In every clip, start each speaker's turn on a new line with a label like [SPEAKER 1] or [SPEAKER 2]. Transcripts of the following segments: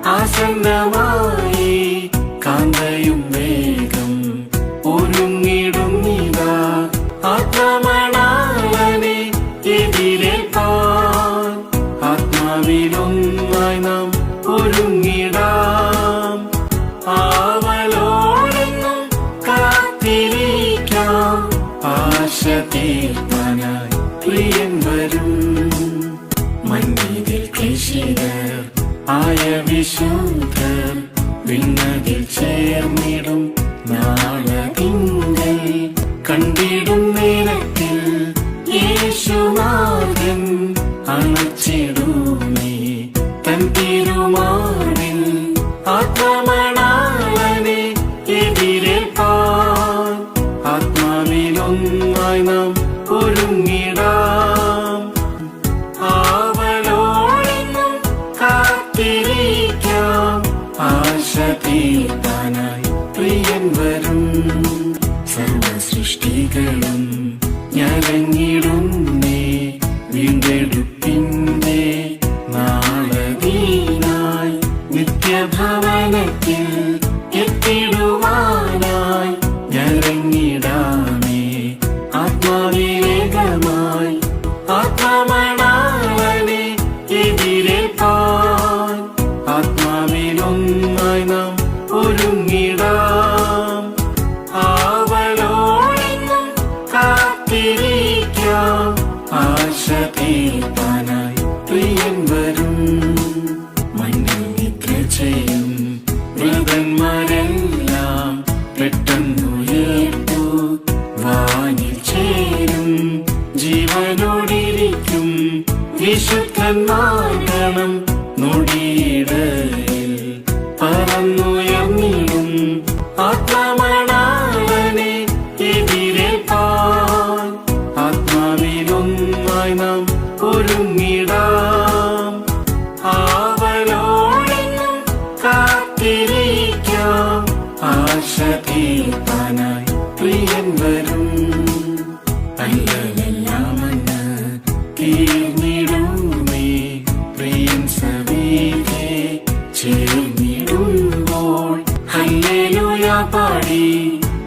[SPEAKER 1] ആസന്നമായി കാന്തയും വേഗം ഒരുങ്ങിടുന്നിതാ ആത്മമണാളനെ എതിരേൽപ്പാൻ. ആത്മാവിലൊന്നായി നാം ഒരുങ്ങിടാം. ആവലോടെന്നും കാത്തിരിക്കാം. ആശ തീർപ്പാനായി പ്രിയൻ വരും. മഞ്ഞിതിൽ ക്ലേശിതർ ആയ വിശുദ്ധർ വിണ്ണതിൽ ചേർന്നിടും നാളതിങ്കൽ. കണ്ടിടും നേരത്തിൽ യേശുനാഥൻ അണച്ചിടുമേ തൻ തിരുമാറിൽ. ആത്മമണാളനെ എതിരേൽപ്പാൻ. ആത്മാവിലൊന്നായി നാം ഒരുങ്ങിടാം. ആവലോടെന്നും കാത്തിരിക്കാം. ആശ തീർപ്പാനായി പ്രിയൻ വരും. സർവ സൃഷ്ടികളും ഞരങ്ങിടുന്നേ വീണ്ടെടുപ്പിന്റെ നാളതീനായി. നിത്യഭവനത്തിൽ എത്തിടുവാനായി ഞരങ്ങിടാമേ ആത്മാവിവേഗമായി. ആത്മമണാളനെ എതിരേൽപ്പാൻ. ആത്മാവിലൊന്നായി നാം ഒരുങ്ങിടാം. ആവലോടെന്നും കാത്തിരിക്കാം. ആശ തീർപ്പാനായി പ്രിയൻ വരും. മണ്ണിൽ നിദ്ര ചെയ്യും മൃതന്മാരെല്ലാം പെട്ടെന്നുയർത്തു വാനിൽ ചേരും. ജീവനോടിരിക്കും വിശുദ്ധന്മാർ ഗണം നൊടിയിടയിൽ പറന്നുയർന്നിടും. ആത്മമണാളനെ എതിരേൽപ്പാൻ. ആത്മാവിലൊന്നായി നാം ഒരുങ്ങിടാം. ആവലോടെന്നും കാത്തിരിക്കാം. ആശ തീർപ്പാനായി പ്രിയൻ വരും. അല്ലലെല്ലാമന്ന് തീർന്നിടുമേ പ്രിയൻ സവിധേ ചേർന്നിടുമ്പോൾ. ഹല്ലേലൂയ പാടി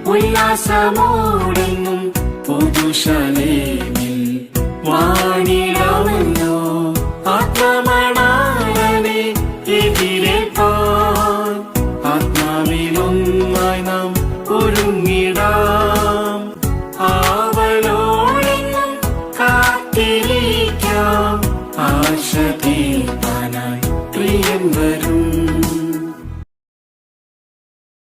[SPEAKER 1] ഉല്ലാസമോടെന്നും പുതുശലേമിൽ വാണിടാമല്ലോ. ആത്മമണാളനെ എതിരേൽപ്പാൻ. ആത്മാവിലൊന്നായി നാം ഒരുങ്ങിടാം. ആവലോടെന്നും കാത്തിരിക്കാം. ആശ തീർപ്പാനായി പ്രിയൻ വരും.